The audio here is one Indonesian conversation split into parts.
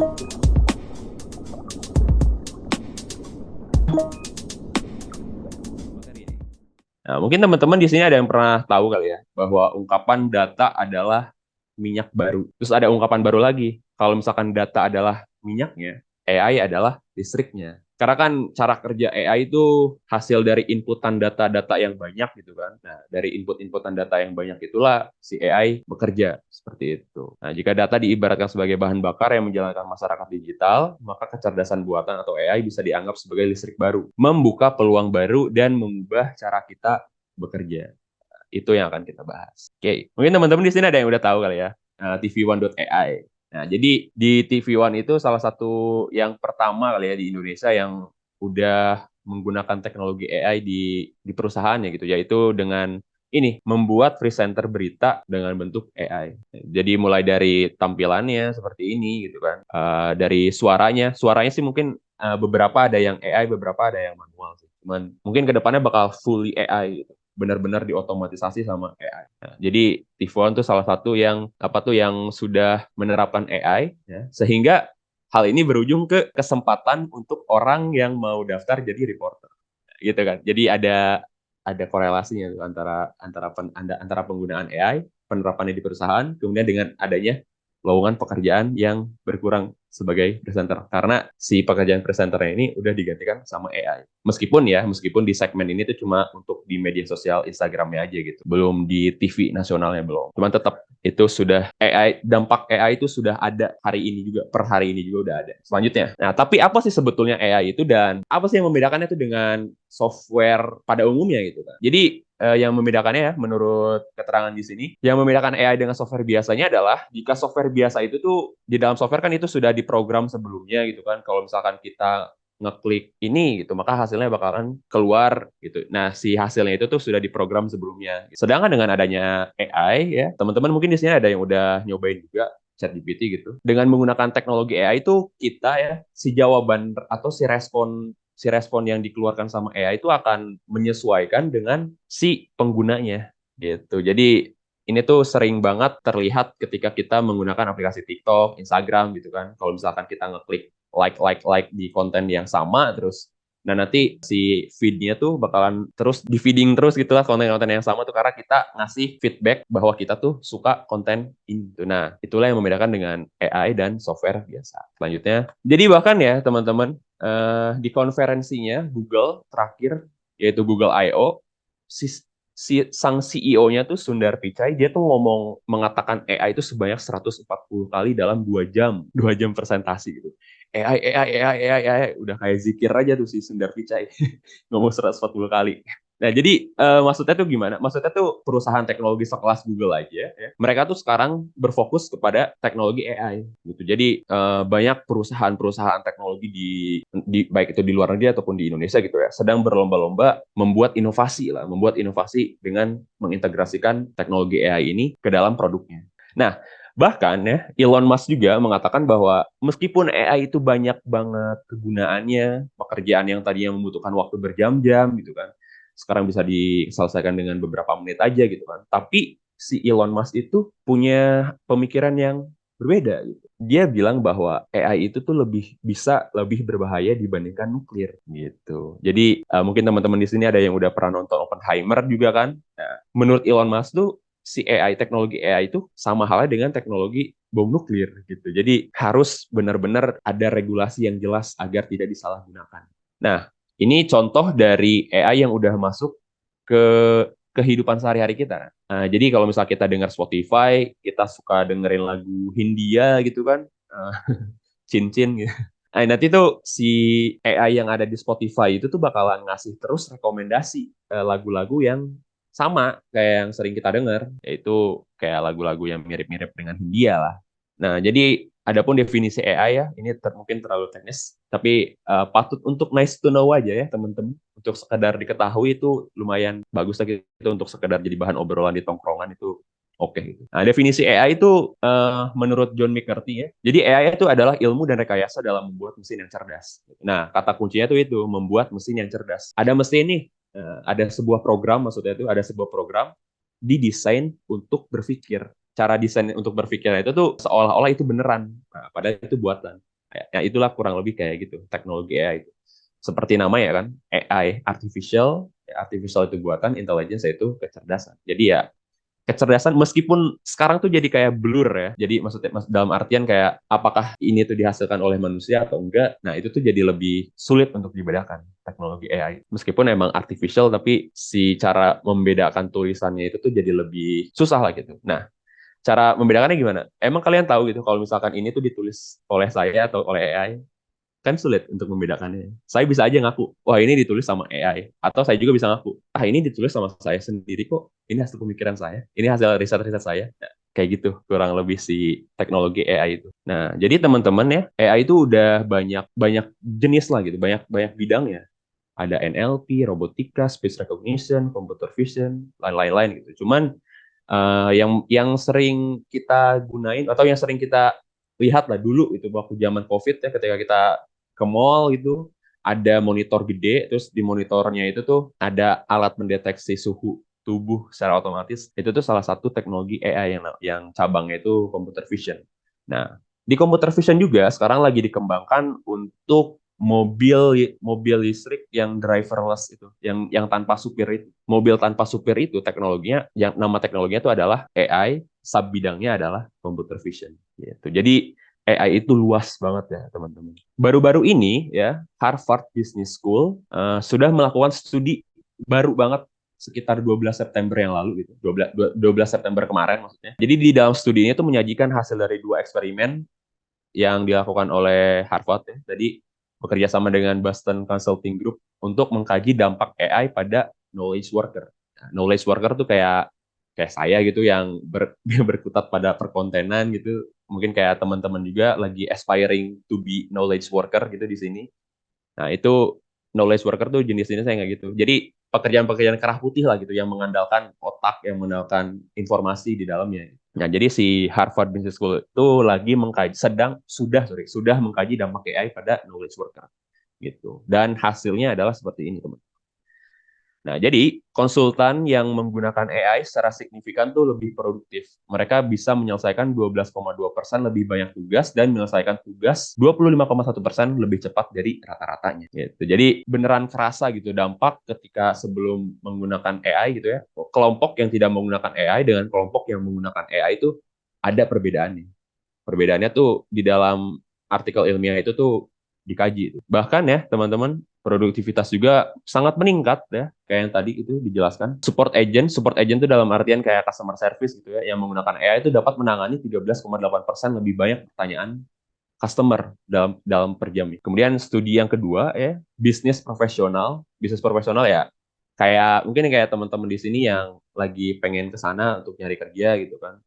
Nah, mungkin teman-teman di sini ada yang pernah tahu kali ya bahwa ungkapan data adalah minyak baru. Terus ada ungkapan baru lagi, kalau misalkan data adalah minyaknya, AI adalah listriknya. Karena kan cara kerja AI itu hasil dari inputan data-data yang banyak gitu kan. Nah, dari inputan data yang banyak itulah si AI bekerja seperti itu. Nah, jika data diibaratkan sebagai bahan bakar yang menjalankan masyarakat digital, maka kecerdasan buatan atau AI bisa dianggap sebagai listrik baru, membuka peluang baru dan mengubah cara kita bekerja. Itu yang akan kita bahas. Oke, mungkin teman-teman di sini ada yang udah tahu kali ya, TV1.ai. Nah, jadi di TV One itu salah satu yang pertama kali ya di Indonesia yang udah menggunakan teknologi AI di perusahaannya gitu, yaitu dengan ini membuat presenter berita dengan bentuk AI. Jadi mulai dari tampilannya seperti ini gitu kan, dari suaranya sih mungkin beberapa ada yang AI, beberapa ada yang manual sih. Cuman mungkin kedepannya bakal fully AI gitu, benar-benar diotomatisasi sama AI. Nah, jadi Tifon tuh salah satu yang apa tuh yang sudah menerapkan AI ya, sehingga hal ini berujung ke kesempatan untuk orang yang mau daftar jadi reporter gitu kan. Jadi ada korelasinya tuh antara penggunaan AI, penerapannya di perusahaan, kemudian dengan adanya lowongan pekerjaan yang berkurang sebagai presenter karena si pekerjaan presenternya ini udah digantikan sama AI. Meskipun di segmen ini tuh cuma untuk di media sosial Instagramnya aja gitu, belum di TV nasionalnya belum. Cuman tetap itu sudah dampak AI itu sudah ada hari ini juga, per hari ini juga udah ada. Selanjutnya, nah tapi apa sih sebetulnya AI itu dan apa sih yang membedakannya itu dengan software pada umumnya gitu kan? Jadi yang membedakannya ya menurut keterangan di sini, yang membedakan AI dengan software biasanya adalah jika software biasa itu tuh di dalam software kan itu sudah diprogram sebelumnya gitu kan. Kalau misalkan kita ngeklik ini gitu, maka hasilnya bakalan keluar gitu. Nah, si hasilnya itu tuh sudah diprogram sebelumnya. Sedangkan dengan adanya AI ya, teman-teman mungkin di sini ada yang udah nyobain juga ChatGPT gitu. Dengan menggunakan teknologi AI itu kita ya si jawaban atau si respon yang dikeluarkan sama AI itu akan menyesuaikan dengan si penggunanya gitu. Jadi ini tuh sering banget terlihat ketika kita menggunakan aplikasi TikTok, Instagram gitu kan. Kalau misalkan kita ngeklik like di konten yang sama terus, nah nanti si feed-nya tuh bakalan terus di feeding terus gitu lah konten-konten yang sama tuh karena kita ngasih feedback bahwa kita tuh suka konten ini. Nah, itulah yang membedakan dengan AI dan software biasa. Selanjutnya, jadi bahkan ya teman-teman, di konferensinya Google terakhir, yaitu Google I.O., sang CEO-nya tuh Sundar Pichai, dia tuh mengatakan AI itu sebanyak 140 kali dalam 2 jam, 2 jam presentasi gitu. AI, AI, AI, AI, AI, udah kayak zikir aja tuh si Sundar Pichai, ngomong 140 kali. Nah, jadi maksudnya tuh gimana? Maksudnya tuh perusahaan teknologi sekelas Google aja, ya, mereka tuh sekarang berfokus kepada teknologi AI gitu. Jadi banyak perusahaan-perusahaan teknologi baik itu di luar negeri ataupun di Indonesia gitu ya, sedang berlomba-lomba membuat inovasi dengan mengintegrasikan teknologi AI ini ke dalam produknya. Nah, bahkan ya Elon Musk juga mengatakan bahwa meskipun AI itu banyak banget kegunaannya, pekerjaan yang tadinya membutuhkan waktu berjam-jam gitu kan, sekarang bisa diselesaikan dengan beberapa menit aja gitu kan. Tapi si Elon Musk itu punya pemikiran yang berbeda gitu. Dia bilang bahwa AI itu tuh lebih berbahaya dibandingkan nuklir gitu. Jadi mungkin teman-teman di sini ada yang udah pernah nonton Oppenheimer juga kan. Nah, menurut Elon Musk tuh si teknologi AI itu sama halnya dengan teknologi bom nuklir gitu. Jadi harus benar-benar ada regulasi yang jelas agar tidak disalahgunakan. Nah, ini contoh dari AI yang udah masuk ke kehidupan sehari-hari kita. Nah, jadi kalau misalnya kita dengar Spotify, kita suka dengerin lagu Hindia gitu kan, Cincin gitu. Nah, nanti tuh si AI yang ada di Spotify itu tuh bakalan ngasih terus rekomendasi lagu-lagu yang sama kayak yang sering kita dengar, yaitu kayak lagu-lagu yang mirip-mirip dengan Hindia lah. Nah, jadi adapun definisi AI ya, ini mungkin terlalu teknis, tapi patut untuk nice to know aja ya teman-teman. Untuk sekedar diketahui itu lumayan bagus lagi itu untuk sekedar jadi bahan obrolan di tongkrongan itu oke gitu. Nah, definisi AI itu menurut John McCarthy ya. Jadi AI itu adalah ilmu dan rekayasa dalam membuat mesin yang cerdas. Nah, kata kuncinya itu membuat mesin yang cerdas. Ada mesin nih, ada sebuah program maksudnya itu ada sebuah program didesain untuk berpikir. Cara desain untuk berpikirnya itu tuh seolah-olah itu beneran. Nah, padahal itu buatan. Ya itulah kurang lebih kayak gitu teknologi AI itu. Seperti namanya kan, AI artificial, artificial itu buatan, intelligence itu kecerdasan. Jadi ya kecerdasan meskipun sekarang tuh jadi kayak blur ya. Jadi maksudnya dalam artian kayak apakah ini tuh dihasilkan oleh manusia atau enggak. Nah, itu tuh jadi lebih sulit untuk dibedakan teknologi AI. Meskipun emang artificial tapi si cara membedakan tulisannya itu tuh jadi lebih susah lah gitu. Nah, cara membedakannya gimana? Emang kalian tahu gitu kalau misalkan ini tuh ditulis oleh saya atau oleh AI? Kan sulit untuk membedakannya. Saya bisa aja ngaku, wah ini ditulis sama AI. Atau saya juga bisa ngaku, ah ini ditulis sama saya sendiri kok. Ini hasil pemikiran saya. Ini hasil riset-riset saya. Nah, kayak gitu kurang lebih si teknologi AI itu. Nah, jadi teman-teman ya, AI itu udah banyak banyak jenis lah gitu, banyak banyak bidangnya. Ada NLP, robotika, speech recognition, computer vision, lain-lain gitu. Cuman yang sering kita gunain atau yang sering kita lihat lah dulu itu waktu zaman COVID ya ketika kita ke mall gitu ada monitor gede terus di monitornya itu tuh ada alat mendeteksi suhu tubuh secara otomatis itu tuh salah satu teknologi AI yang cabangnya itu computer vision. Nah, di computer vision juga sekarang lagi dikembangkan untuk mobil mobil listrik yang driverless itu, yang tanpa supir itu. Mobil tanpa supir itu teknologinya, yang nama teknologinya itu adalah AI, sub bidangnya adalah computer vision. Gitu. Jadi AI itu luas banget ya teman-teman. Baru-baru ini ya Harvard Business School sudah melakukan studi baru banget sekitar 12 September yang lalu gitu. 12 September kemarin maksudnya. Jadi di dalam studi ini tuh menyajikan hasil dari 2 eksperimen yang dilakukan oleh Harvard ya. Jadi bekerja sama dengan Boston Consulting Group untuk mengkaji dampak AI pada knowledge worker. Nah, knowledge worker tuh kayak kayak saya gitu yang berkutat pada perkontenan gitu. Mungkin kayak teman-teman juga lagi aspiring to be knowledge worker gitu di sini. Nah, itu knowledge worker tuh jenis-jenisnya kayak gitu. Jadi pekerjaan-pekerjaan kerah putih lah gitu yang mengandalkan otak, yang mengandalkan informasi di dalamnya. Nah, jadi si Harvard Business School itu lagi mengkaji sudah mengkaji dampak AI pada knowledge worker gitu. Dan hasilnya adalah seperti ini, teman. Nah, jadi konsultan yang menggunakan AI secara signifikan tuh lebih produktif. Mereka bisa menyelesaikan 12,2% lebih banyak tugas dan menyelesaikan tugas 25,1% lebih cepat dari rata-ratanya. Gitu. Jadi beneran kerasa gitu dampak ketika sebelum menggunakan AI gitu ya. Kelompok yang tidak menggunakan AI dengan kelompok yang menggunakan AI itu ada perbedaannya. Perbedaannya tuh di dalam artikel ilmiah itu tuh dikaji. Bahkan ya teman-teman, produktivitas juga sangat meningkat ya, kayak yang tadi itu dijelaskan. Support agent itu dalam artian kayak customer service gitu ya, yang menggunakan AI itu dapat menangani 13,8% lebih banyak pertanyaan customer dalam dalam per jam. Kemudian studi yang kedua ya, bisnis profesional ya, kayak mungkin kayak teman-teman di sini yang lagi pengen ke sana untuk nyari kerja gitu kan.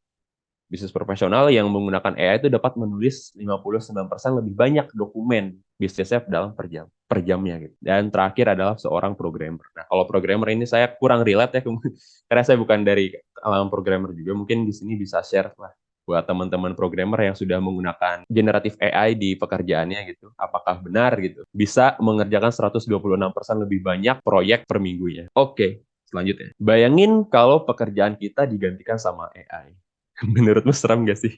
Bisnis profesional yang menggunakan AI itu dapat menulis 59% lebih banyak dokumen bisnisnya dalam per jamnya gitu. Dan terakhir adalah seorang programmer. Nah, kalau programmer ini saya kurang relate ya karena saya bukan dari alam programmer juga. Mungkin di sini bisa share lah buat teman-teman programmer yang sudah menggunakan generatif AI di pekerjaannya gitu. Apakah benar gitu? Bisa mengerjakan 126% lebih banyak proyek per minggunya. Oke, selanjutnya. Bayangin kalau pekerjaan kita digantikan sama AI. Menurutmu serem gak sih?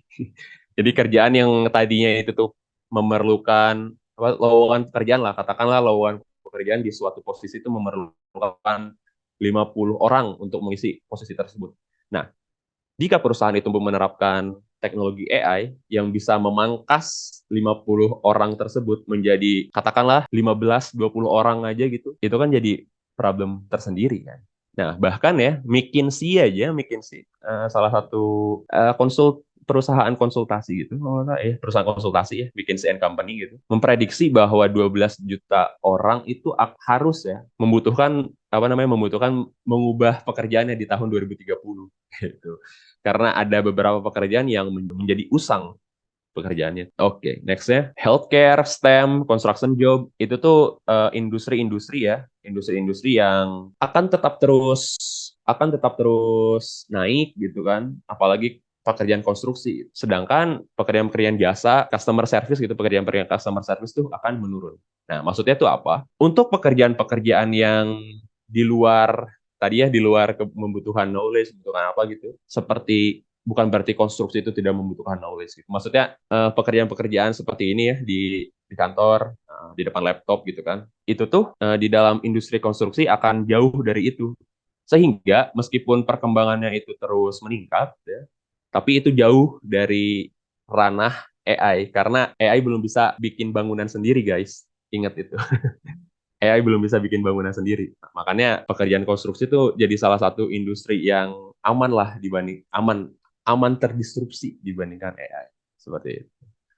Jadi kerjaan yang tadinya itu tuh memerlukan lowongan pekerjaan lah, katakanlah lowongan pekerjaan di suatu posisi itu memerlukan 50 orang untuk mengisi posisi tersebut. Nah, jika perusahaan itu menerapkan teknologi AI yang bisa memangkas 50 orang tersebut menjadi katakanlah 15-20 orang aja gitu, itu kan jadi problem tersendiri kan. Nah, bahkan ya McKinsey salah satu perusahaan konsultasi gitu, perusahaan konsultasi ya, McKinsey and Company gitu, memprediksi bahwa 12 juta orang itu harus ya membutuhkan mengubah pekerjaannya di tahun 2030 gitu. Karena ada beberapa pekerjaan yang menjadi usang pekerjaannya. Oke, nextnya healthcare, STEM, construction job itu tuh industri-industri ya, industri-industri yang akan tetap terus naik gitu kan, apalagi pekerjaan konstruksi. Sedangkan pekerjaan-pekerjaan jasa, customer service gitu, pekerjaan-pekerjaan customer service tuh akan menurun. Nah, maksudnya tuh apa? Untuk pekerjaan-pekerjaan yang di luar tadi ya, di luar membutuhkan knowledge, membutuhkan apa gitu, seperti bukan berarti konstruksi itu tidak membutuhkan knowledge gitu. Maksudnya pekerjaan-pekerjaan seperti ini ya di kantor, di depan laptop gitu kan. Itu tuh di dalam industri konstruksi akan jauh dari itu. Sehingga meskipun perkembangannya itu terus meningkat ya, tapi itu jauh dari ranah AI karena AI belum bisa bikin bangunan sendiri, guys. Ingat itu. AI belum bisa bikin bangunan sendiri. Nah, makanya pekerjaan konstruksi itu jadi salah satu industri yang aman lah dibanding aman terdisrupsi dibandingkan AI. Seperti itu.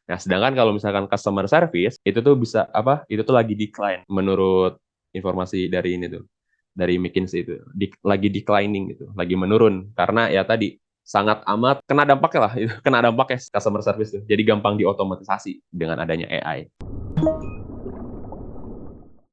Nah, sedangkan kalau misalkan customer service itu tuh bisa apa? Itu tuh lagi decline menurut informasi dari ini tuh. Dari McKinsey itu. Lagi declining gitu, lagi menurun karena ya tadi sangat amat kena dampaknya lah, kena dampaknya customer service tuh. Jadi gampang diotomatisasi dengan adanya AI.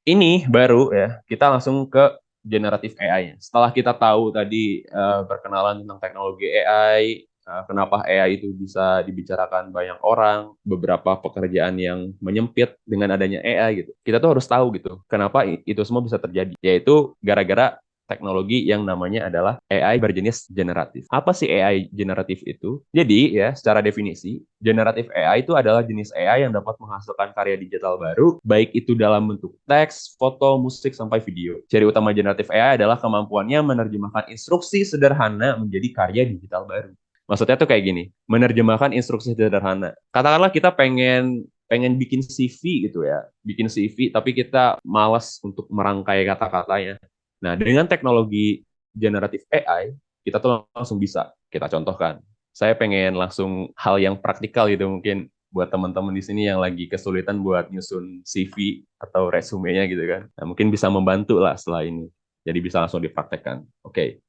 Ini baru ya, kita langsung ke generatif AI. Setelah kita tahu tadi perkenalan tentang teknologi AI, kenapa AI itu bisa dibicarakan banyak orang, beberapa pekerjaan yang menyempit dengan adanya AI gitu. Kita tuh harus tahu gitu, kenapa itu semua bisa terjadi. Yaitu gara-gara teknologi yang namanya adalah AI berjenis generatif. Apa sih AI generatif itu? Jadi ya, secara definisi, generatif AI itu adalah jenis AI yang dapat menghasilkan karya digital baru, baik itu dalam bentuk teks, foto, musik, sampai video. Ciri utama generatif AI adalah kemampuannya menerjemahkan instruksi sederhana menjadi karya digital baru. Maksudnya tuh kayak gini, menerjemahkan instruksi sederhana. Katakanlah kita pengen pengen bikin CV gitu ya, bikin CV tapi kita malas untuk merangkai kata-katanya. Nah, dengan teknologi generatif AI, kita tuh langsung bisa. Kita contohkan. Saya pengen langsung hal yang praktikal gitu mungkin buat teman-teman di sini yang lagi kesulitan buat nyusun CV atau resumenya gitu kan. Nah, mungkin bisa membantu lah setelah ini. Jadi bisa langsung dipraktekkan. Oke.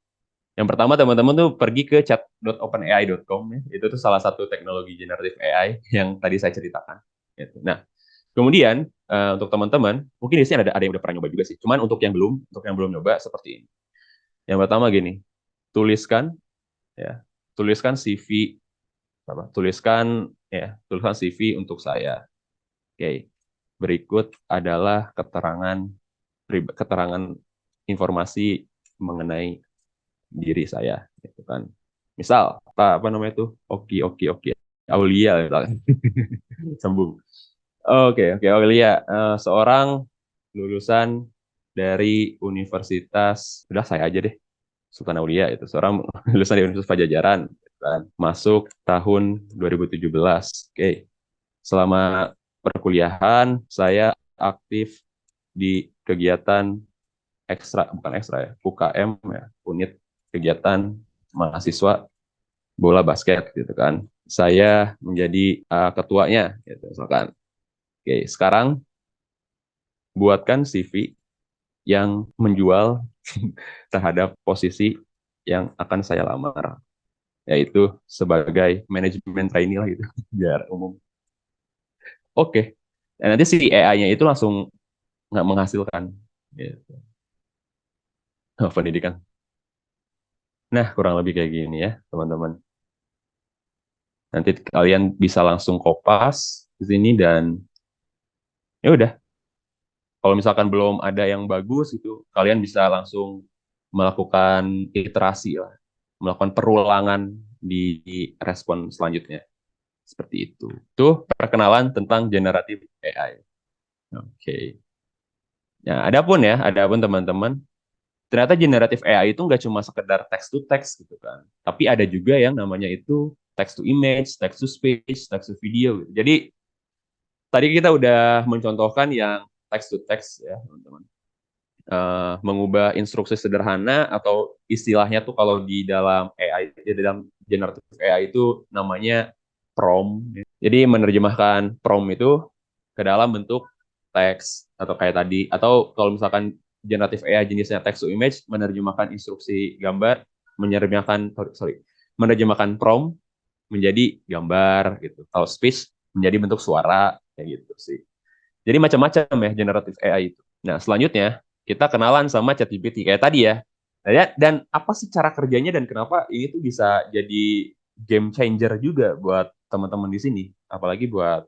Yang pertama teman-teman tuh pergi ke chat.openai.com ya. Itu tuh salah satu teknologi generatif AI yang tadi saya ceritakan. Gitu. Nah, kemudian untuk teman-teman, mungkin di sini ada yang udah pernah nyoba juga sih. Cuman untuk yang belum nyoba seperti ini. Yang pertama gini, tuliskan ya, tuliskan CV tuliskan CV untuk saya. Oke. Berikut adalah keterangan informasi mengenai diri saya gitu kan. Misal apa namanya itu? Oki oki oki Aulia misalnya. Sambung. Oke, oke, Aulia, seorang lulusan dari Universitas, udah saya aja deh, Sultan Aulia itu, seorang lulusan dari Universitas Pajajaran, gitu kan. Masuk tahun 2017. Oke, selama perkuliahan saya aktif di kegiatan bukan ekstra ya, UKM ya, unit kegiatan mahasiswa bola basket gitu kan. Saya menjadi ketuanya gitu misalkan. Oke, sekarang buatkan CV yang menjual terhadap posisi yang akan saya lamar, yaitu sebagai manajemen trainee lah gitu, biar umum. Oke, dan nanti si AI-nya itu langsung nggak menghasilkan gitu. Pendidikan. Nah, kurang lebih kayak gini ya, teman-teman. Nanti kalian bisa langsung kopas di sini dan ya udah. Kalau misalkan belum ada yang bagus itu, kalian bisa langsung melakukan iterasi lah, melakukan perulangan di respon selanjutnya. Seperti itu. Itu perkenalan tentang generatif AI. Oke. Nah, adapun teman-teman, ternyata generatif AI itu nggak cuma sekedar text to text gitu kan. Tapi ada juga yang namanya itu text to image, text to speech, text to video gitu. Jadi tadi kita udah mencontohkan yang text to text ya, teman-teman. Mengubah instruksi sederhana atau istilahnya tuh kalau di dalam generatif AI itu namanya prompt. Jadi menerjemahkan prompt itu ke dalam bentuk teks atau kayak tadi, atau kalau misalkan generatif AI jenisnya text to image, menerjemahkan instruksi gambar, menerjemahkan prompt menjadi gambar gitu. Kalau speech menjadi bentuk suara kayak gitu sih. Jadi macam-macam ya generatif AI itu. Nah, selanjutnya kita kenalan sama ChatGPT kayak tadi ya. Nah, ya. Dan apa sih cara kerjanya dan kenapa ini tuh bisa jadi game changer juga buat teman-teman di sini, apalagi buat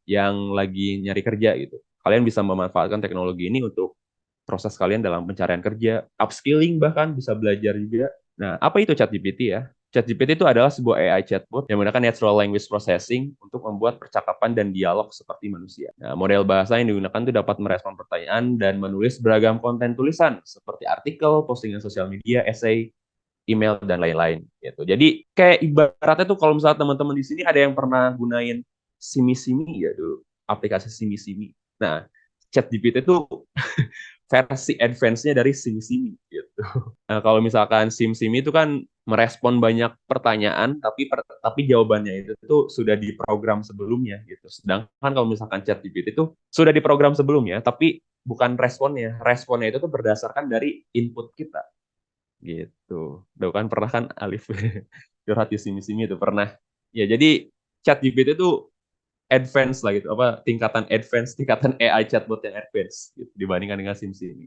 yang lagi nyari kerja gitu. Kalian bisa memanfaatkan teknologi ini untuk proses kalian dalam pencarian kerja, upskilling bahkan bisa belajar juga. Nah, apa itu ChatGPT ya? ChatGPT itu adalah sebuah AI chatbot yang menggunakan natural language processing untuk membuat percakapan dan dialog seperti manusia. Nah, model bahasa yang digunakan itu dapat merespon pertanyaan dan menulis beragam konten tulisan seperti artikel, postingan sosial media, essay, email, dan lain-lain. Gitu. Jadi kayak ibaratnya tuh kalau misalnya teman-teman di sini ada yang pernah gunain Simi-Simi ya dulu, aplikasi Simi-Simi. Nah, ChatGPT itu versi advance-nya dari SimSimi gitu. Nah, kalau misalkan SimSimi itu kan merespon banyak pertanyaan tapi jawabannya itu tuh sudah diprogram sebelumnya gitu. Sedangkan kalau misalkan ChatGPT itu sudah diprogram sebelumnya tapi bukan responnya. Responnya itu tuh berdasarkan dari input kita gitu. Tuh kan pernah kan Alif curhat di SimSimi itu pernah. Ya jadi ChatGPT itu advance lah gitu, apa tingkatan AI chatbot yang advance gitu, dibandingkan dengan SimSimi.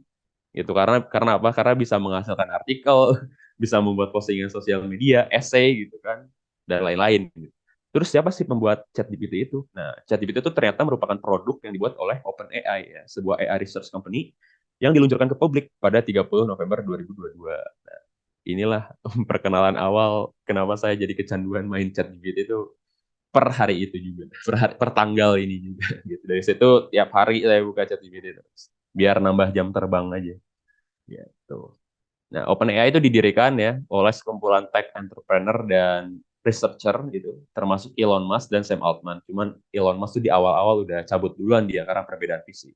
Itu karena apa? Karena bisa menghasilkan artikel, bisa membuat postingan sosial media, essay gitu kan, dan lain-lain. Gitu. Terus siapa sih pembuat ChatGPT itu? Nah, ChatGPT itu ternyata merupakan produk yang dibuat oleh OpenAI ya, sebuah AI research company yang diluncurkan ke publik pada 30 November 2022. Nah, inilah perkenalan awal kenapa saya jadi kecanduan main ChatGPT itu per hari itu juga, per tanggal ini juga gitu. Dari situ tiap hari saya buka ChatGPT terus biar nambah jam terbang aja gitu. Nah, OpenAI itu didirikan ya oleh sekumpulan tech entrepreneur dan researcher gitu, termasuk Elon Musk dan Sam Altman. Cuman Elon Musk tuh di awal-awal udah cabut duluan dia karena perbedaan visi.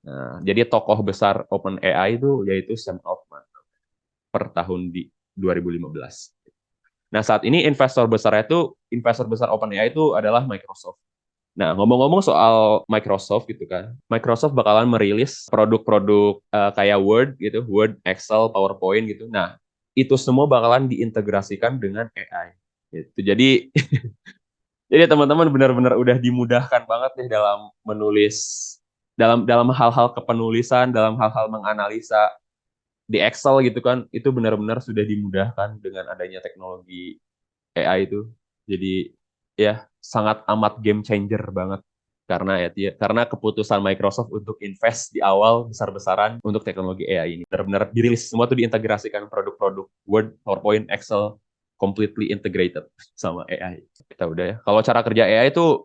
Nah, jadi tokoh besar OpenAI itu yaitu Sam Altman per tahun di 2015. Nah, saat ini investor besar OpenAI itu adalah Microsoft. Nah, ngomong-ngomong soal Microsoft gitu kan, Microsoft bakalan merilis produk-produk kayak Word gitu, Word, Excel, PowerPoint gitu. Nah, itu semua bakalan diintegrasikan dengan AI. Gitu. Jadi, jadi teman-teman benar-benar udah dimudahkan banget nih dalam menulis, dalam hal-hal kepenulisan, dalam hal-hal menganalisa di Excel gitu kan, itu benar-benar sudah dimudahkan dengan adanya teknologi AI itu. Jadi ya sangat amat game changer banget karena keputusan Microsoft untuk invest di awal besar-besaran untuk teknologi AI ini benar-benar dirilis semua tuh diintegrasikan produk-produk Word, PowerPoint, Excel completely integrated sama AI. Kita udah ya. Kalau cara kerja AI itu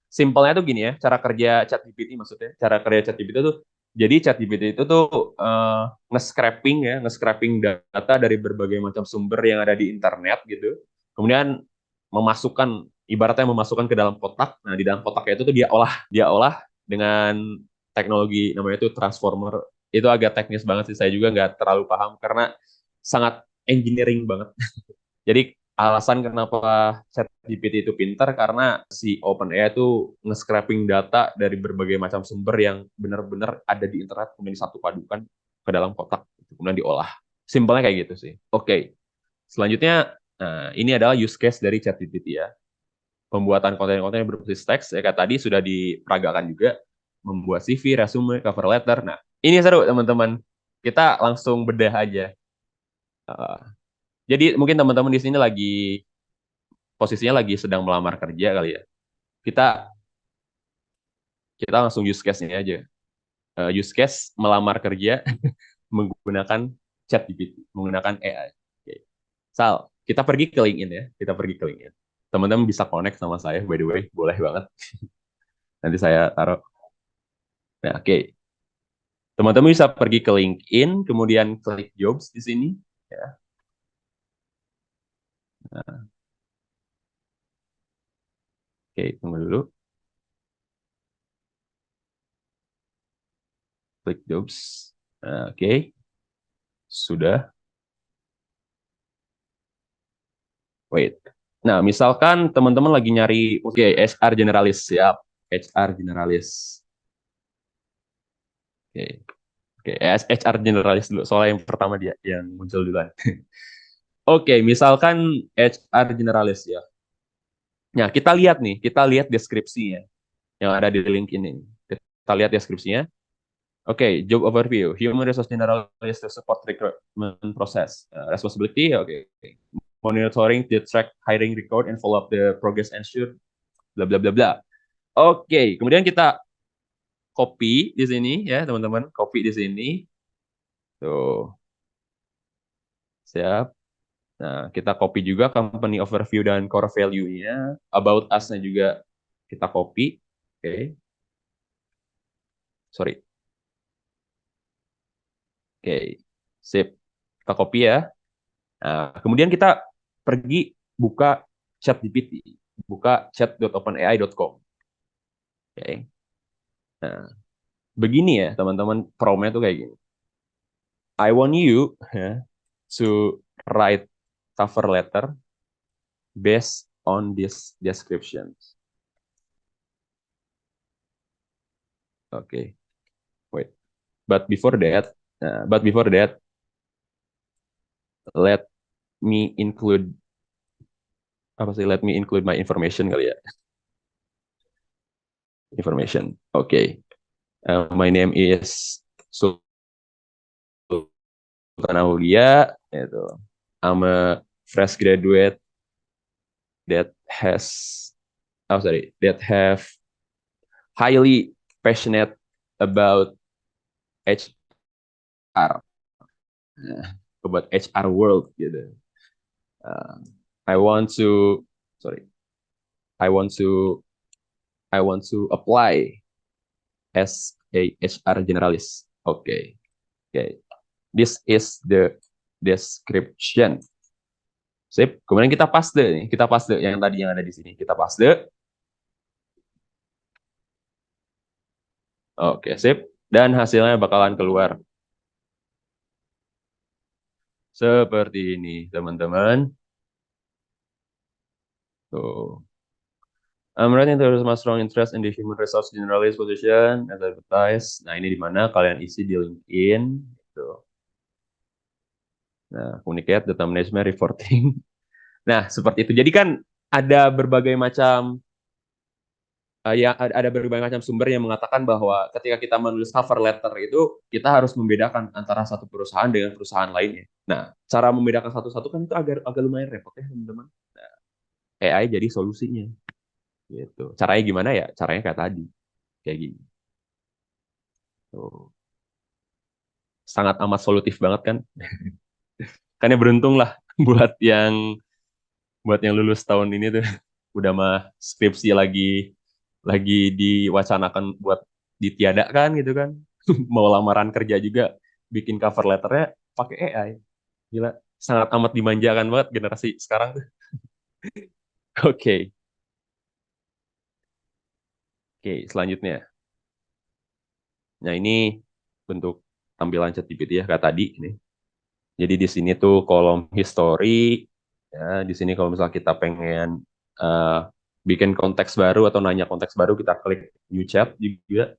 simpelnya tuh gini ya, cara kerja ChatGPT maksudnya. Cara kerja ChatGPT tuh jadi ChatGPT itu tuh nge-scraping data dari berbagai macam sumber yang ada di internet gitu. Kemudian ibaratnya memasukkan ke dalam kotak. Nah, di dalam kotaknya itu tuh dia olah dengan teknologi namanya itu transformer. Itu agak teknis banget sih, saya juga nggak terlalu paham karena sangat engineering banget. Jadi alasan kenapa ChatGPT itu pintar karena si OpenAI itu nge-scraping data dari berbagai macam sumber yang benar-benar ada di internet kemudian disatu padukan ke dalam kotak kemudian diolah. Simpelnya kayak gitu sih. Oke. Selanjutnya ini adalah use case dari ChatGPT ya. Pembuatan konten-konten yang berbasis teks ya kayak tadi sudah diperagakan juga, membuat CV, resume, cover letter. Nah, ini seru teman-teman. Kita langsung bedah aja. Uh, jadi mungkin teman-teman di sini posisinya lagi sedang melamar kerja kali ya. Kita kita langsung use case-nya aja. Use case melamar kerja menggunakan ChatGPT, menggunakan AI. Oke. Sal, kita pergi ke LinkedIn ya. Kita pergi ke LinkedIn. Teman-teman bisa connect sama saya, by the way, boleh banget. Nanti saya taruh. Nah, oke. Teman-teman bisa pergi ke LinkedIn, kemudian klik jobs di sini. Ya. Nah, oke, tunggu dulu. Klik jobs. Nah, oke, sudah. Wait. Nah, misalkan teman-teman lagi nyari, oke, HR generalis, siap. HR generalis. Oke, oke, HR generalis dulu. Soalnya yang pertama dia yang muncul duluan. Oke, misalkan HR generalis ya. Nah, kita lihat deskripsinya yang ada di LinkedIn ini. Kita lihat deskripsinya. Oke, job overview. Human resource generalist to support recruitment process. Responsibility, oke. Monitoring the track hiring record and follow up the progress ensure bla bla bla bla. Oke, kemudian kita copy di sini ya, teman-teman. Copy di sini. Tuh, siap. Nah, kita copy juga company overview dan core value-nya, about us-nya juga kita copy. Oke, sorry. Oke, sip. Kita copy ya. Nah, kemudian kita pergi buka ChatGPT, buka chat.openai.com. Oke. Nah, begini ya teman-teman, prompt-nya tuh kayak gini. I want you to write cover letter based on this description. Okay, wait. But before that, let me include apa sih? Let me include my information kali ya. Information. Okay. My name is Sultan Aulia. Itu. I'm a fresh graduate that has, oh sorry, that have highly passionate about HR, about HR world gitu. Uh, I want to, sorry, I want to, I want to apply as a HR generalist. Okay, okay. This is the description. Sip. Kemudian kita paste nih, kita paste yang tadi yang ada di sini. Kita paste. Oke, sip. Dan hasilnya bakalan keluar seperti ini, teman-teman. Tuh. I'm writing there is my strong interest in the human resource generalist position as advertised. Nah, ini di mana kalian isi di LinkedIn. Gitu. Nah, communicate, data management, reporting. Nah, seperti itu. Jadi kan ada berbagai macam ya ada berbagai macam sumber yang mengatakan bahwa ketika kita menulis cover letter itu kita harus membedakan antara satu perusahaan dengan perusahaan lainnya. Nah, cara membedakan satu-satu kan itu agak agak lumayan repot ya, teman-teman. Nah, AI jadi solusinya. Gitu. Caranya gimana ya? Caranya kayak tadi, kayak gini. Tuh. Sangat amat solutif banget kan? Kan ya beruntung lah buat yang lulus tahun ini tuh udah mah skripsi lagi diwacanakan buat ditiadakan gitu kan. Mau lamaran kerja juga bikin cover letternya pakai AI. Gila, sangat amat dimanjakan banget generasi sekarang tuh. Oke, oke, selanjutnya. Nah, ini bentuk tampilan ChatGPT ya kayak tadi ini. Jadi di sini tuh kolom history ya, di sini kalau misalnya kita pengen eh, bikin konteks baru atau nanya konteks baru kita klik new chat juga.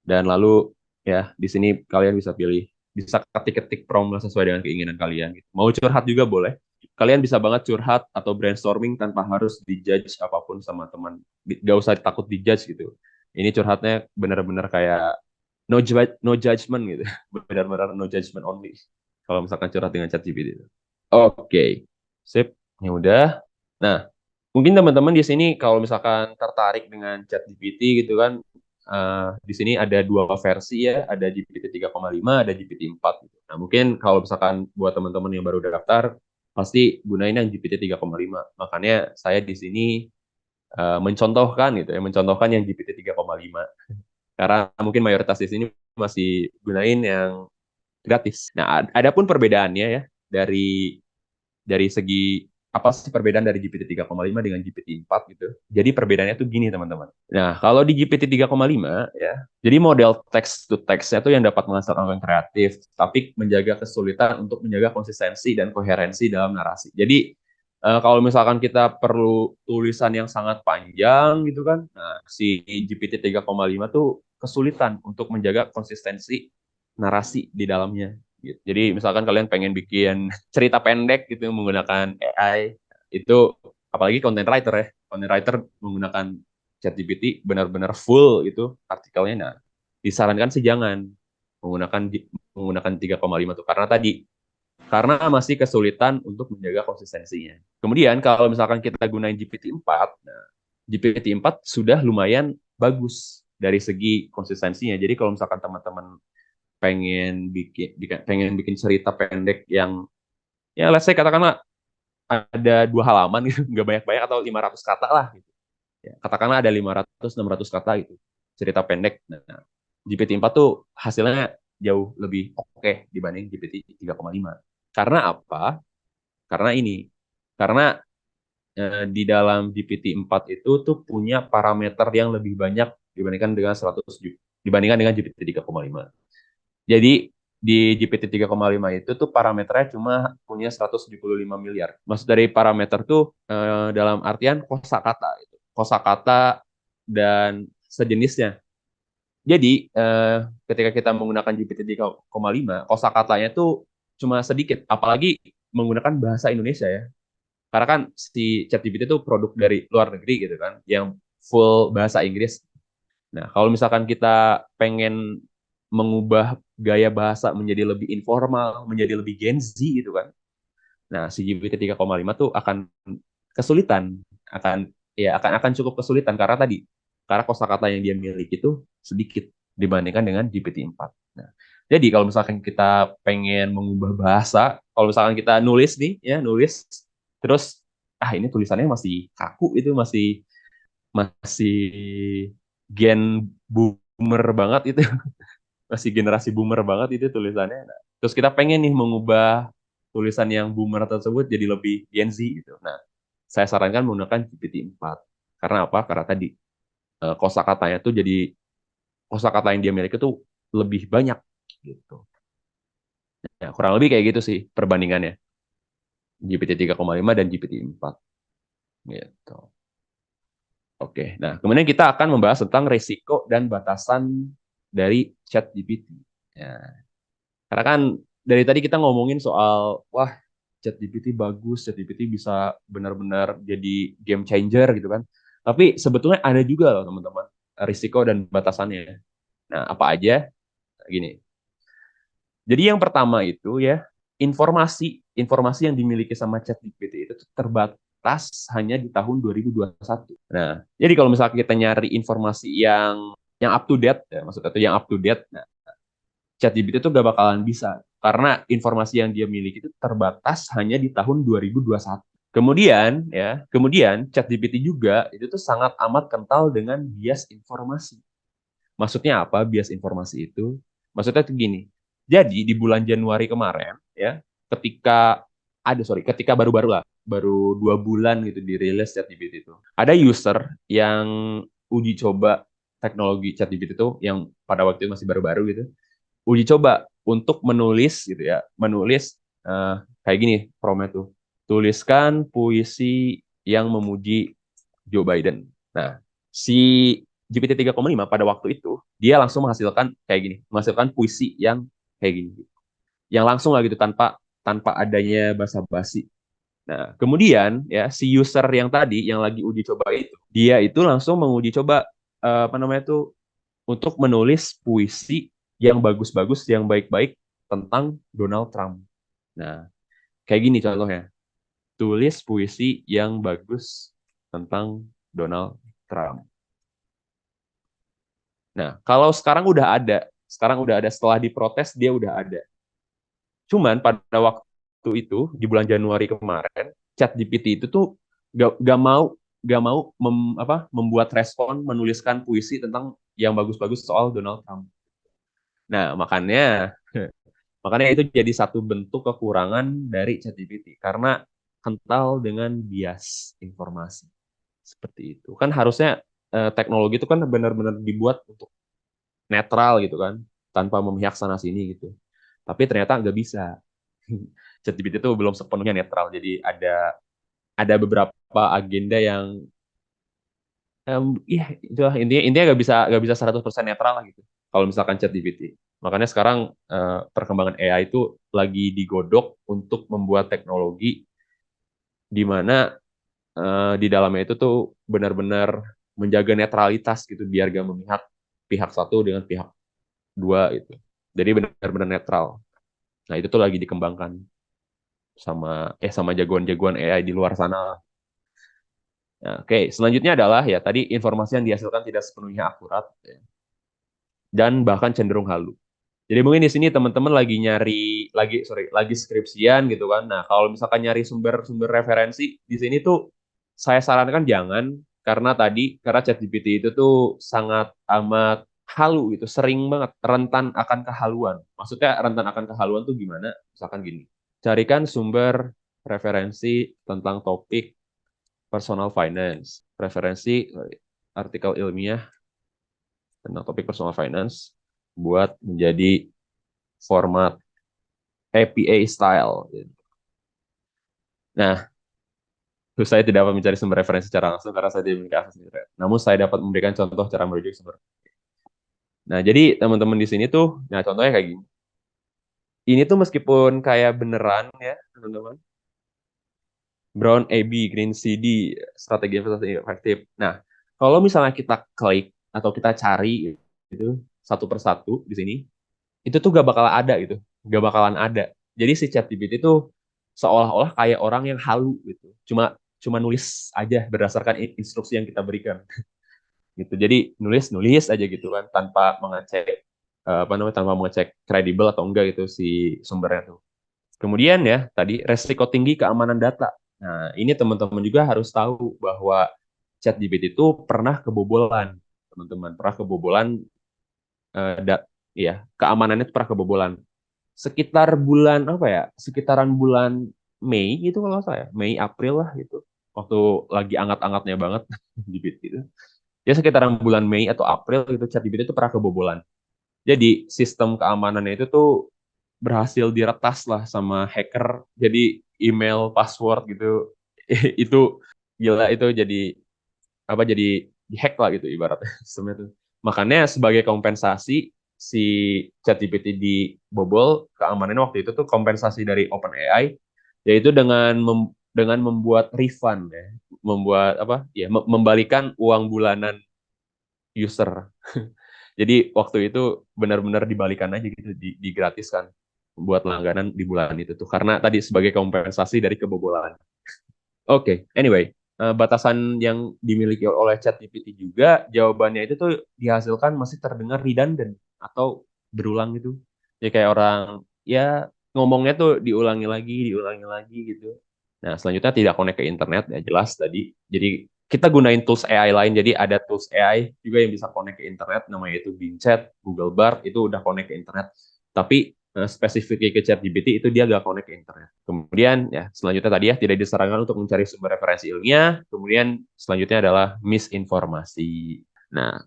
Dan lalu ya di sini kalian bisa pilih, bisa ketik-ketik prompt sesuai dengan keinginan kalian gitu. Mau curhat juga boleh. Kalian bisa banget curhat atau brainstorming tanpa harus dijudge apapun sama teman. Gak usah takut dijudge gitu. Ini curhatnya benar-benar kayak no judgment gitu. Benar-benar no judgment only. Kalau misalkan curhat dengan ChatGPT itu. Oke, sip. Ya udah. Nah, mungkin teman-teman di sini kalau misalkan tertarik dengan ChatGPT gitu kan, di sini ada dua versi ya, ada GPT 3,5, ada GPT 4 gitu. Nah, mungkin kalau misalkan buat teman-teman yang baru daftar, pasti gunain yang GPT 3,5. Makanya saya di sini mencontohkan gitu ya, mencontohkan yang GPT 3,5. Karena mungkin mayoritas di sini masih gunain yang gratis. Nah, ada pun perbedaannya ya dari segi apa sih perbedaan dari GPT 3,5 dengan GPT 4 gitu. Jadi perbedaannya tuh gini teman-teman. Nah, kalau di GPT 3,5 ya, jadi model text to text-nya tuh yang dapat menghasilkan konten kreatif, tapi menjaga kesulitan untuk menjaga konsistensi dan koherensi dalam narasi. Jadi kalau misalkan kita perlu tulisan yang sangat panjang gitu kan, nah si GPT 3,5 tuh kesulitan untuk menjaga konsistensi narasi di dalamnya gitu. Jadi misalkan kalian pengen bikin cerita pendek gitu menggunakan AI, itu apalagi content writer ya, content writer menggunakan ChatGPT benar-benar full itu artikelnya. Nah, disarankan sih jangan menggunakan menggunakan 3,5 tuh karena masih kesulitan untuk menjaga konsistensinya. Kemudian kalau misalkan kita gunain GPT-4, nah, GPT-4 sudah lumayan bagus dari segi konsistensinya. Jadi kalau misalkan teman-teman pengen bikin cerita pendek Ya let's say katakanlah ada 2 halaman gitu, nggak banyak-banyak atau 500 kata lah gitu. Ya, katakanlah ada 500-600 kata gitu, cerita pendek. Nah, GPT-4 tuh hasilnya jauh lebih oke dibanding GPT 3,5. Karena apa? Karena ini, karena di dalam GPT-4 itu tuh punya parameter yang lebih banyak dibandingkan dengan 100 dibandingkan dengan GPT 3,5. Jadi di GPT 3,5 itu tuh parameternya cuma punya 175 miliar. Maksud dari parameter tuh dalam artian kosakata itu. Kosakata dan sejenisnya. Jadi ketika kita menggunakan GPT 3,5, kosakatanya tuh cuma sedikit, apalagi menggunakan bahasa Indonesia ya. Karena kan si ChatGPT itu produk dari luar negeri gitu kan, yang full bahasa Inggris. Nah, kalau misalkan kita pengen mengubah gaya bahasa menjadi lebih informal, menjadi lebih Gen Z gitu kan. Nah, si GPT 3,5 tuh akan kesulitan, akan cukup kesulitan karena kosakata yang dia miliki itu sedikit dibandingkan dengan GPT 4. Nah, jadi kalau misalkan kita pengen mengubah bahasa, kalau misalkan kita nulis nih ya, nulis terus ini tulisannya masih kaku, itu masih masih gen boomer banget itu, masih generasi boomer banget itu tulisannya. Nah, terus kita pengen nih mengubah tulisan yang boomer tersebut jadi lebih Gen Z gitu. Nah, saya sarankan menggunakan GPT-4. Karena apa? Karena tadi kosakatanya tuh jadi kosakata yang dia miliki tuh lebih banyak gitu. Ya, kurang lebih kayak gitu sih perbandingannya. GPT 3,5 dan GPT 4 gitu. Oke, nah kemudian kita akan membahas tentang risiko dan batasan dari ChatGPT. Ya, karena kan dari tadi kita ngomongin soal, wah ChatGPT bagus, ChatGPT bisa benar-benar jadi game changer gitu kan. Tapi sebetulnya ada juga loh teman-teman, risiko dan batasannya. Nah, apa aja? Gini. Jadi yang pertama itu ya, informasi yang dimiliki sama ChatGPT itu terbatas hanya di tahun 2021. Nah, jadi kalau misalnya kita nyari informasi yang up to date ya, maksudnya itu yang up to date, nah, ChatGPT itu gak bakalan bisa karena informasi yang dia miliki itu terbatas hanya di tahun 2021. Kemudian ChatGPT juga itu tuh sangat amat kental dengan bias informasi. Maksudnya apa bias informasi itu? Maksudnya tuh gini. Jadi di bulan Januari kemarin ya, ketika baru-baru lah, baru 2 bulan gitu dirilis ChatGPT itu. Ada user yang uji coba teknologi ChatGPT itu yang pada waktu itu masih baru-baru gitu, uji coba untuk menulis gitu ya, menulis kayak gini prompt tuh, tuliskan puisi yang memuji Joe Biden. Nah, si GPT 3,5 pada waktu itu dia langsung menghasilkan kayak gini, menghasilkan puisi yang kayak gini, yang langsung lah gitu tanpa tanpa adanya basa-basi. Nah, kemudian ya si user yang tadi yang lagi uji coba itu, dia itu langsung menguji coba apa namanya tuh untuk menulis puisi yang bagus-bagus, yang baik-baik tentang Donald Trump. Nah, kayak gini contohnya. Tulis puisi yang bagus tentang Donald Trump. Nah, kalau sekarang udah ada setelah diprotes dia udah ada. Cuman pada waktu itu di bulan Januari kemarin, ChatGPT itu tuh gak mau membuat respon menuliskan puisi tentang yang bagus-bagus soal Donald Trump. Nah, makanya itu jadi satu bentuk kekurangan dari ChatGPT karena kental dengan bias informasi. Seperti itu. Kan harusnya teknologi itu kan benar-benar dibuat untuk netral gitu kan, tanpa memihak sana sini gitu. Tapi ternyata nggak bisa. ChatGPT itu belum sepenuhnya netral. Jadi ada beberapa agenda yang itulah intinya nggak bisa 100% netral lah gitu. Kalau misalkan ChatGPT. Makanya sekarang perkembangan AI itu lagi digodok untuk membuat teknologi di mana di dalamnya itu tuh benar-benar menjaga netralitas gitu biar gak memihak pihak satu dengan pihak dua gitu. Jadi benar-benar netral. Nah, itu tuh lagi dikembangkan sama jagoan-jagoan AI di luar sana. Nah, oke, selanjutnya adalah ya tadi informasi yang dihasilkan tidak sepenuhnya akurat ya, dan bahkan cenderung halu. Jadi mungkin di sini teman-teman lagi skripsian gitu kan. Nah, kalau misalkan nyari sumber-sumber referensi di sini tuh saya sarankan jangan, karena ChatGPT itu tuh sangat amat halu gitu, sering banget rentan akan kehaluan. Maksudnya rentan akan kehaluan tuh gimana? Misalkan gini, carikan sumber referensi tentang topik personal finance, artikel ilmiah tentang topik personal finance buat menjadi format APA style. Nah, saya tidak dapat mencari sumber referensi secara langsung karena saya tidak memiliki akses internet. Namun saya dapat memberikan contoh cara merujuk sumber. Nah, jadi teman-teman di sini tuh, nah contohnya kayak gini. Ini tuh meskipun kayak beneran ya, teman-teman. Brown AB, Green CD, strategi investasi efektif. Nah, kalau misalnya kita klik atau kita cari itu satu persatu di sini, itu tuh gak bakalan ada gitu, gak bakalan ada. Jadi si ChatGPT itu seolah-olah kayak orang yang halu gitu, cuma cuma nulis aja berdasarkan instruksi yang kita berikan gitu. Jadi nulis nulis aja gitu kan, tanpa mengecek tanpa mengecek kredibel atau enggak gitu si sumbernya tuh. Kemudian ya tadi resiko tinggi keamanan data. Nah ini teman-teman juga harus tahu bahwa ChatGPT itu pernah kebobolan, teman-teman, pernah kebobolan, dat ya, keamanannya itu pernah kebobolan sekitar bulan apa ya? Sekitaran bulan Mei itu kalau nggak salah ya, Mei April lah gitu. Waktu lagi anget-angetnya banget GPT itu. Ya sekitaran bulan Mei atau April gitu ChatGPT itu pernah kebobolan. Jadi sistem keamanannya itu tuh berhasil diretas lah sama hacker. Jadi email, password gitu itu gila, itu jadi dihack lah gitu ibaratnya sistemnya tuh. Makanya sebagai kompensasi si ChatGPT dibobol keamanannya waktu itu tuh kompensasi dari OpenAI yaitu dengan membuat refund ya, membuat apa ya, membalikan uang bulanan user. Jadi waktu itu benar-benar dibalikan aja gitu, digratiskan buat langganan di bulan itu tuh karena tadi sebagai kompensasi dari kebobolan. Oke, anyway, batasan yang dimiliki oleh ChatGPT juga jawabannya itu tuh dihasilkan masih terdengar redundant atau berulang gitu. Ya kayak orang ya ngomongnya tuh diulangi lagi gitu. Nah, selanjutnya tidak connect ke internet ya jelas tadi. Jadi kita gunain tools AI lain. Jadi ada tools AI juga yang bisa connect ke internet, namanya itu Bing Chat, Google Bard, itu udah connect ke internet. Tapi spesifiknya ke ChatGPT itu dia gak connect ke internet. Kemudian ya selanjutnya tadi ya tidak disarankan untuk mencari sumber referensi ilmiah. Kemudian selanjutnya adalah misinformasi. Nah,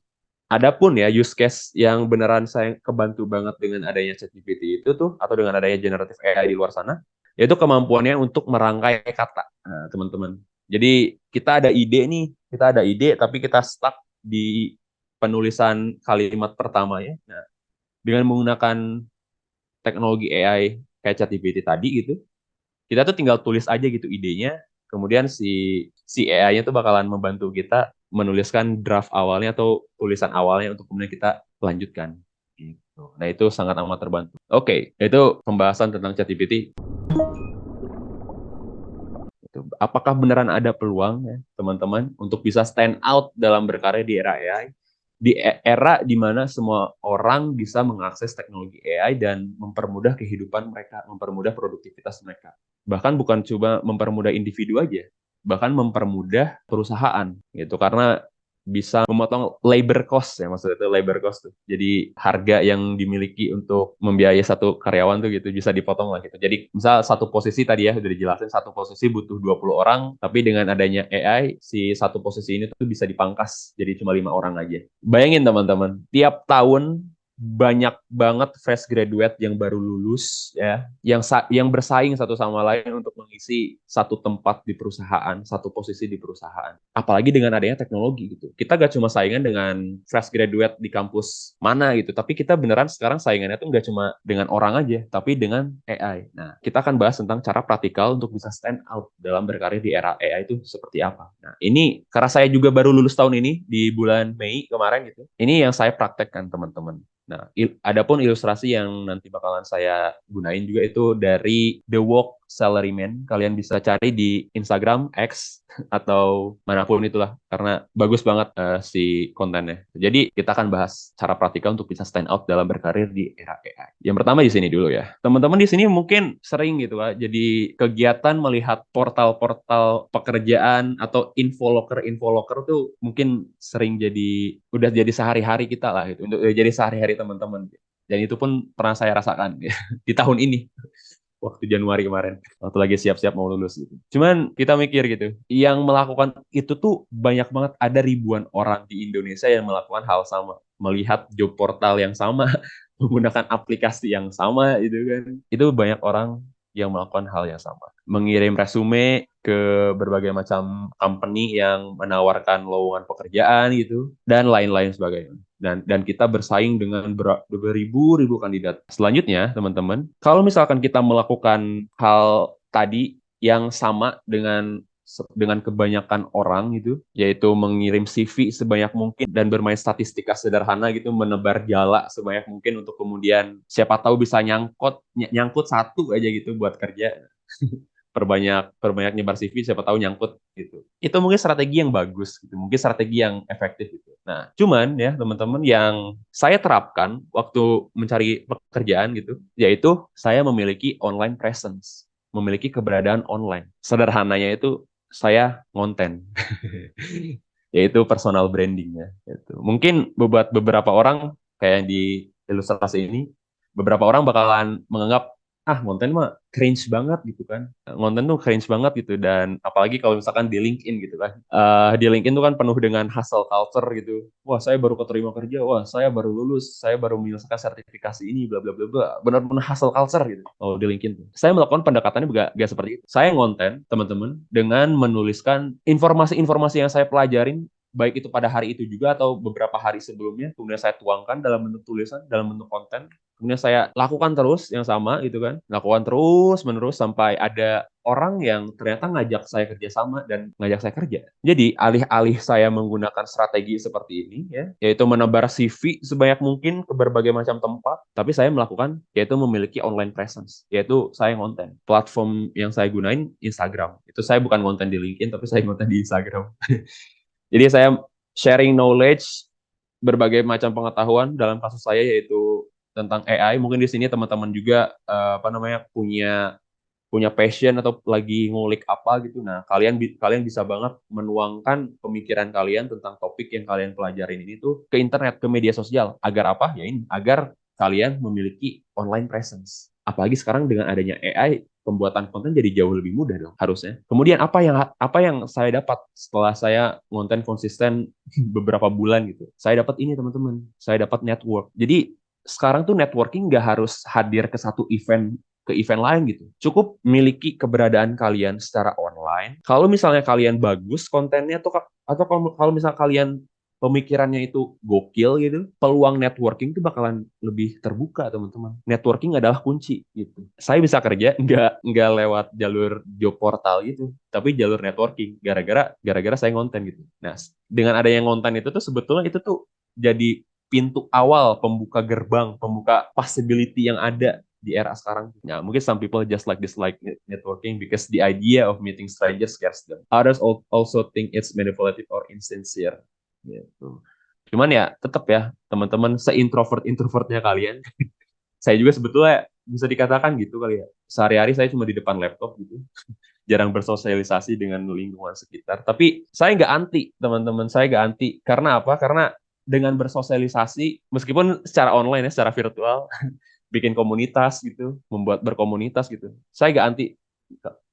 adapun ya use case yang beneran saya kebantu banget dengan adanya ChatGPT itu tuh atau dengan adanya generatif AI di luar sana, yaitu kemampuannya untuk merangkai kata, nah, teman-teman. Jadi kita ada ide tapi kita stuck di penulisan kalimat pertama ya. Nah, dengan menggunakan teknologi AI kayak ChatGPT tadi gitu, kita tuh tinggal tulis aja gitu idenya, kemudian si AI-nya tuh bakalan membantu kita menuliskan draft awalnya atau tulisan awalnya untuk kemudian kita lanjutkan. Gitu. Nah itu sangat amat terbantu. Oke, itu pembahasan tentang ChatGPT. Itu. Apakah beneran ada peluang ya teman-teman untuk bisa stand out dalam berkarya di era AI? Di era di mana semua orang bisa mengakses teknologi AI dan mempermudah kehidupan mereka, mempermudah produktivitas mereka. Bahkan bukan cuma mempermudah individu aja, bahkan mempermudah perusahaan gitu karena bisa memotong labor cost ya, maksudnya itu labor cost tuh. Jadi harga yang dimiliki untuk membiayai satu karyawan tuh gitu bisa dipotong lah gitu. Jadi misal satu posisi tadi ya udah dijelasin, satu posisi butuh 20 orang, tapi dengan adanya AI si satu posisi ini tuh bisa dipangkas jadi cuma 5 orang aja. Bayangin teman-teman, tiap tahun banyak banget fresh graduate yang baru lulus ya, yang bersaing satu sama lain untuk mengisi satu tempat di perusahaan, satu posisi di perusahaan. Apalagi dengan adanya teknologi gitu. Kita gak cuma saingan dengan fresh graduate di kampus mana gitu, tapi kita beneran sekarang saingannya tuh gak cuma dengan orang aja, tapi dengan AI. Nah, kita akan bahas tentang cara praktikal untuk bisa stand out dalam berkarya di era AI itu seperti apa. Nah, ini karena saya juga baru lulus tahun ini di bulan Mei kemarin gitu. Ini yang saya praktekkan teman-teman. Nah, adapun ilustrasi yang nanti bakalan saya gunain juga itu dari The Walk Salaryman. Kalian bisa cari di Instagram, X, atau manapun itulah. Karena bagus banget si kontennya. Jadi kita akan bahas cara praktikal untuk bisa stand out dalam berkarir di era AI. Yang pertama di sini dulu ya. Teman-teman di sini mungkin sering gitu kan. Jadi kegiatan melihat portal-portal pekerjaan atau infoloker tuh mungkin sering udah jadi sehari-hari kita lah gitu. Udah jadi sehari-hari teman-teman. Dan itu pun pernah saya rasakan di tahun ini, waktu Januari kemarin, waktu lagi siap-siap mau lulus gitu. Cuman kita mikir gitu, yang melakukan itu tuh banyak banget, ada ribuan orang di Indonesia yang melakukan hal sama, melihat job portal yang sama, menggunakan aplikasi yang sama gitu kan. Itu banyak orang yang melakukan hal yang sama. Mengirim resume ke berbagai macam company yang menawarkan lowongan pekerjaan gitu, dan lain-lain sebagainya. Dan kita bersaing dengan beribu-ribu kandidat. Selanjutnya, teman-teman, kalau misalkan kita melakukan hal tadi yang sama dengan kebanyakan orang gitu, yaitu mengirim CV sebanyak mungkin dan bermain statistika sederhana gitu, menebar jala sebanyak mungkin untuk kemudian siapa tahu bisa nyangkut satu aja gitu buat kerja. perbanyak nyebar CV, siapa tahu nyangkut gitu. Itu mungkin strategi yang bagus gitu, mungkin strategi yang efektif gitu. Nah, cuman ya teman-teman, yang saya terapkan waktu mencari pekerjaan gitu, yaitu saya memiliki online presence, memiliki keberadaan online. Sederhananya itu saya ngonten. Yaitu personal brandingnya gitu. Mungkin buat beberapa orang kayak di ilustrasi ini, beberapa orang bakalan menganggap konten mah cringe banget gitu kan. Konten tuh cringe banget gitu, dan apalagi kalau misalkan di LinkedIn gitu kan. Di LinkedIn tuh kan penuh dengan hustle culture gitu. Wah, saya baru keterima kerja, wah, saya baru lulus, saya baru menyelesaikan sertifikasi ini, bla bla bla bla. Benar-benar hustle culture gitu. Oh, di LinkedIn tuh. Saya melakukan pendekatannya gak seperti itu. Saya ngonten, teman-teman, dengan menuliskan informasi-informasi yang saya pelajarin, baik itu pada hari itu juga atau beberapa hari sebelumnya, kemudian saya tuangkan dalam bentuk tulisan, dalam bentuk konten, kemudian saya lakukan terus yang sama gitu kan, lakukan terus menerus sampai ada orang yang ternyata ngajak saya kerja sama dan ngajak saya kerja. Jadi alih-alih saya menggunakan strategi seperti ini ya, yaitu menebar CV sebanyak mungkin ke berbagai macam tempat, tapi saya melakukan yaitu memiliki online presence, yaitu saya konten. Platform yang saya gunain Instagram. Itu saya bukan konten di LinkedIn, tapi saya konten di Instagram. Jadi saya sharing knowledge, berbagai macam pengetahuan dalam kasus saya yaitu tentang AI. Mungkin di sini teman-teman juga punya punya passion atau lagi ngulik apa gitu. Nah, kalian bisa banget menuangkan pemikiran kalian tentang topik yang kalian pelajarin ini tuh ke internet, ke media sosial. Agar apa? Ya ini, agar kalian memiliki online presence. Apalagi sekarang dengan adanya AI, pembuatan konten jadi jauh lebih mudah dong harusnya. Kemudian apa yang saya dapat setelah saya ngonten konsisten beberapa bulan gitu. Saya dapat ini teman-teman. Saya dapat network. Jadi sekarang tuh networking nggak harus hadir ke event lain gitu. Cukup miliki keberadaan kalian secara online. Kalau misalnya kalian bagus kontennya, atau kalau misalnya kalian pemikirannya itu gokil gitu, peluang networking itu bakalan lebih terbuka teman-teman. Networking adalah kunci gitu. Saya bisa kerja nggak lewat jalur job portal gitu, tapi jalur networking gara-gara saya ngonten gitu. Nah, dengan adanya ngonten itu tuh sebetulnya itu tuh jadi pintu awal, pembuka gerbang, pembuka possibility yang ada di era sekarang. Ya, mungkin some people just dislike networking because the idea of meeting strangers scares them. Others also think it's manipulative or insincere. Gitu. Cuman ya tetap ya teman-teman, se-introvertnya kalian, saya juga sebetulnya bisa dikatakan gitu kali ya. Sehari-hari saya cuma di depan laptop gitu, jarang bersosialisasi dengan lingkungan sekitar. Tapi saya nggak anti, teman-teman. Saya nggak anti. Karena apa? Karena dengan bersosialisasi, meskipun secara online ya, secara virtual, bikin komunitas gitu, membuat berkomunitas gitu. Saya nggak anti.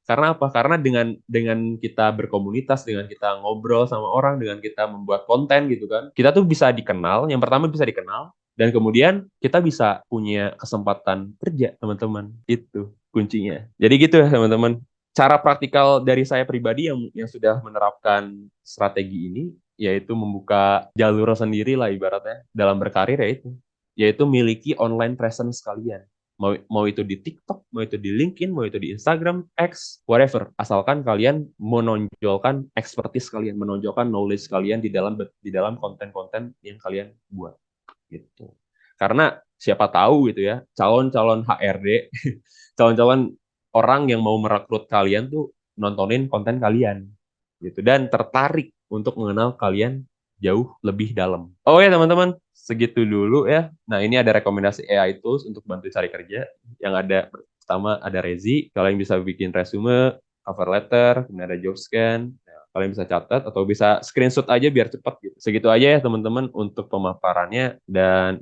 Karena apa? Karena dengan kita berkomunitas, dengan kita ngobrol sama orang, dengan kita membuat konten gitu kan, kita tuh bisa dikenal. Yang pertama bisa dikenal, dan kemudian kita bisa punya kesempatan kerja, teman-teman. Itu kuncinya. Jadi gitu ya, teman-teman. Cara praktikal dari saya pribadi yang sudah menerapkan strategi ini, yaitu membuka jalur sendiri lah ibaratnya dalam berkarir, yaitu miliki online presence kalian. Mau itu di TikTok, mau itu di LinkedIn, mau itu di Instagram, X, whatever. Asalkan kalian menonjolkan expertise kalian, menonjolkan knowledge kalian di dalam konten-konten yang kalian buat gitu. Karena siapa tahu gitu ya, calon-calon HRD, calon-calon orang yang mau merekrut kalian tuh nontonin konten kalian gitu dan tertarik untuk mengenal kalian jauh lebih dalam. Oh ya teman-teman, segitu dulu ya. Nah ini ada rekomendasi AI tools untuk bantu cari kerja. Yang ada pertama ada Rezi, kalian bisa bikin resume, cover letter, kemudian ada job scan. Nah, kalian bisa catat atau bisa screenshot aja biar cepat gitu. Segitu aja ya teman-teman untuk pemaparannya dan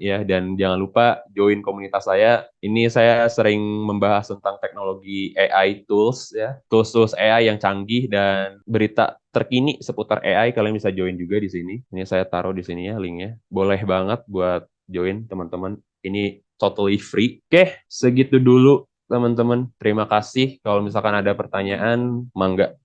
jangan lupa join komunitas saya. Ini saya sering membahas tentang teknologi AI tools ya, tools-tools AI yang canggih dan berita terkini seputar AI. Kalian bisa join juga di sini. Ini saya taruh di sini ya linknya. Boleh banget buat join teman-teman. Ini totally free. Oke, segitu dulu teman-teman. Terima kasih. Kalau misalkan ada pertanyaan, mangga